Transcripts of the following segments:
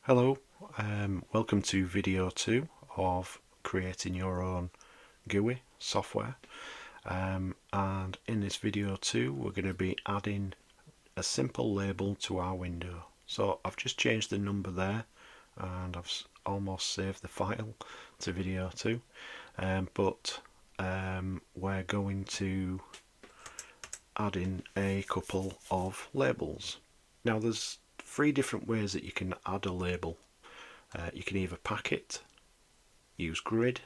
Hello, welcome to video 2 of creating your own GUI software, and in this video 2 we're going to be adding a simple label to our window. So I've just changed the number there and I've almost saved the file to video 2, but we're going to add in a couple of labels. Now there's three different ways that you can add a label. You can either pack it, use grid,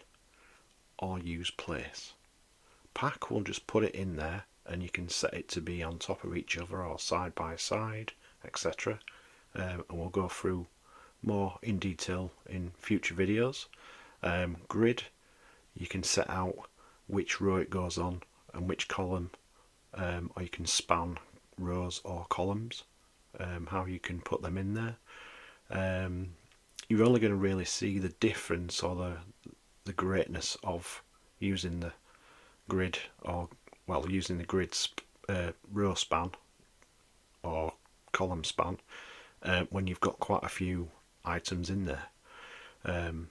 or use place. Pack will just put it in there and you can set it to be on top of each other or side by side, etc. And we'll go through more in detail in future videos. Grid, you can set out which row it goes on and which column, or you can span rows or columns. How you can put them in there. You're only going to really see the difference or the greatness of using the grid, or using the grid's row span or column span when you've got quite a few items in there. And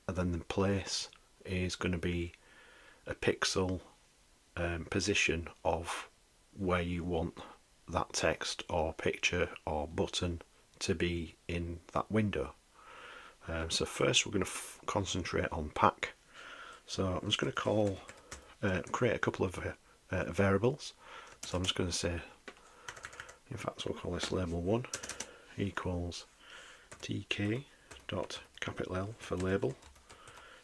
then the place is going to be a pixel position of where you want that text or picture or button to be in that window. So first we're going to concentrate on pack. So I'm just going to create a couple of variables. So I'm just going to say, in fact we'll call this label 1 equals tk dot capital L for label,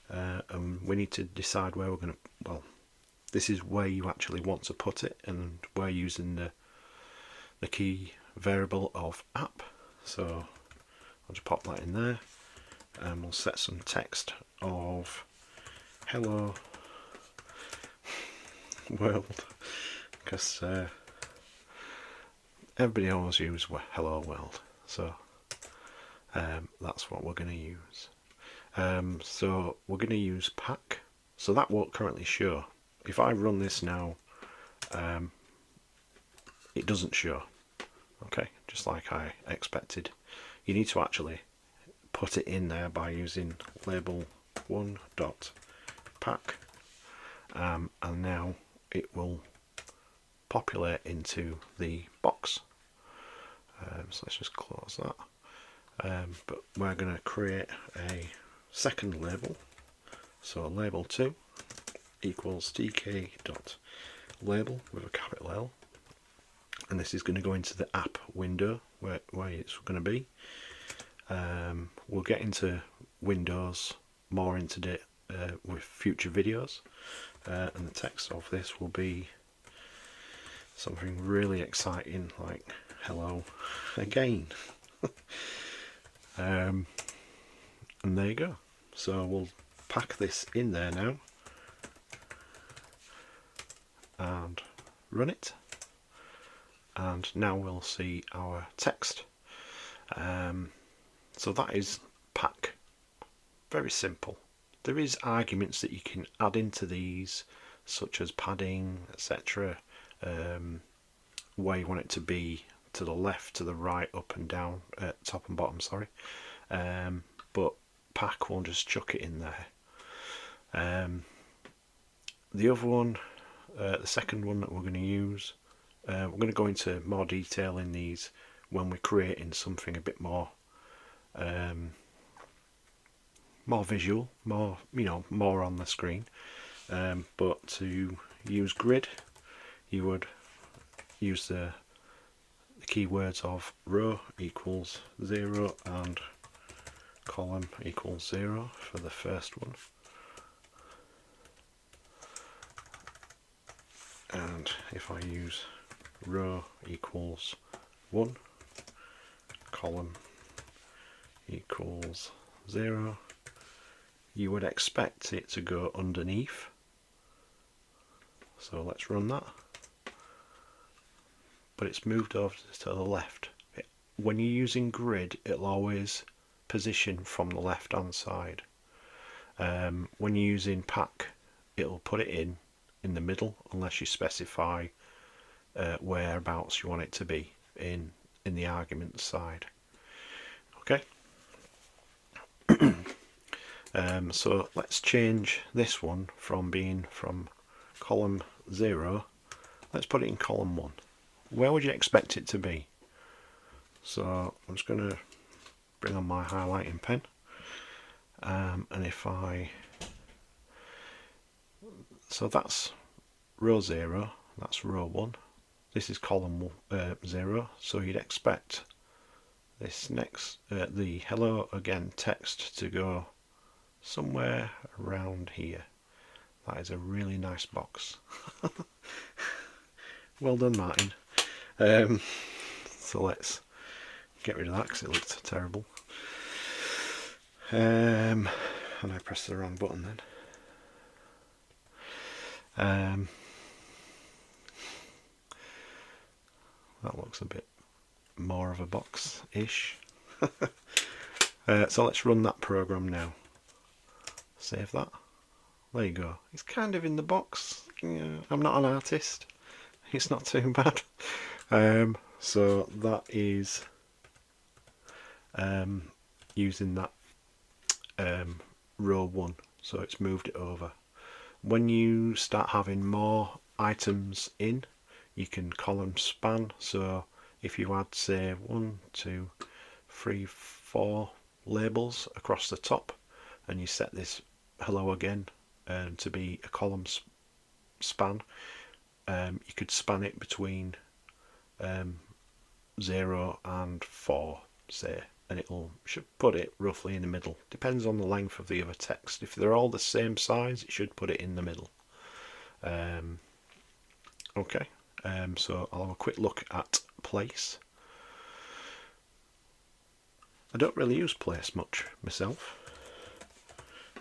and we need to decide where we're going to, this is where you actually want to put it, and we're using the key variable of app. So I'll just pop that in there and we'll set some text of hello world, because everybody always uses hello world, so that's what we're going to use. So we're going to use pack, so that won't currently show. If I run this now, it doesn't show. Okay, just like I expected. You need to actually put it in there by using label 1.pack, and now it will populate into the box. So let's just close that. But we're going to create a second label. So label 2 equals tk dot label with a capital L, and this is going to go into the app window where it's going to be. We'll get into Windows more into it with future videos, and the text of this will be something really exciting like hello again. And there you go. So we'll pack this in there now and run it, and now we'll see our text. So that is pack. Very simple. There is arguments that you can add into these, such as padding, etc. Where you want it to be, to the left, to the right, up and down, top and bottom, sorry. But pack will just chuck it in there. The other one, the second one that we're going to use, we're going to go into more detail in these when we're creating something a bit more more visual, more more on the screen. But to use grid, you would use the keywords of row equals 0 and column equals 0 for the first one, and if I use row equals 1, column equals 0, you would expect it to go underneath. So let's run that, but it's moved over to the left. When you're using grid, it'll always position from the left hand side. When you're using pack, it'll put it in the middle unless you specify whereabouts you want it to be in the argument side. Okay, So let's change this one from being from column 0. Let's put it in column 1. Where would you expect it to be? So I'm just going to bring on my highlighting pen, and if I, so that's row 0, that's row 1, this is column 0, so you'd expect this next, the hello again text to go somewhere around here. That is a really nice box. Well done, Martin. So let's get rid of that because it looks terrible. And I pressed the wrong button then. That looks a bit more of a box-ish. So let's run that program now. Save that. There you go. It's kind of in the box. Yeah, I'm not an artist. It's not too bad. So that is using that row 1. So it's moved it over. When you start having more items in, you can column span. So if you add, say, 1, 2, 3, 4 labels across the top, and you set this hello again to be a column span, you could span it between 0 and 4, say, and should put it roughly in the middle. Depends on the length of the other text. If they're all the same size, it should put it in the middle. Okay, so I'll have a quick look at place. I don't really use place much myself,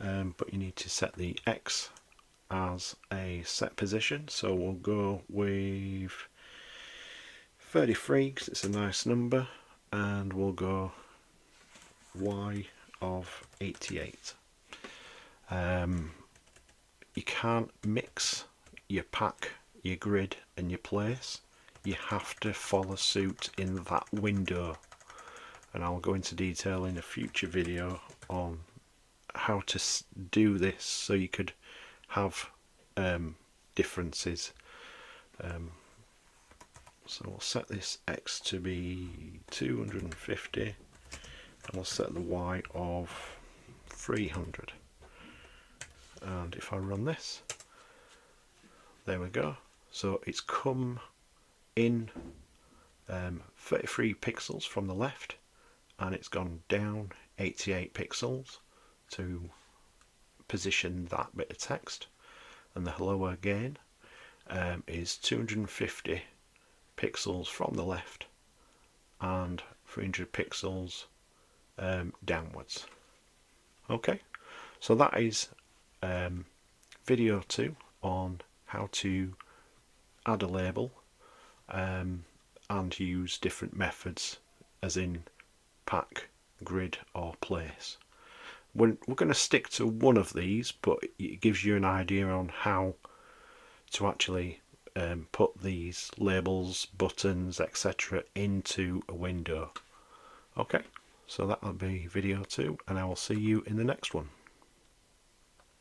but you need to set the X as a set position, so we'll go with 33 because it's a nice number, and we'll go Y of 88. You can't mix your pack, your grid and your place. You have to follow suit in that window, and I'll go into detail in a future video on how to do this so you could have differences. So we'll set this X to be 250, and we'll set the Y of 300. And if I run this, there we go. So it's come in 33 pixels from the left, and it's gone down 88 pixels to position that bit of text. And the hello again is 250 pixels from the left and 300 pixels downwards. Okay, so that is video 2 on how to add a label and use different methods, as in pack, grid or place. We're going to stick to one of these, but it gives you an idea on how to actually put these labels, buttons, etc. into a window. Okay, so that'll be video 2, and I will see you in the next one.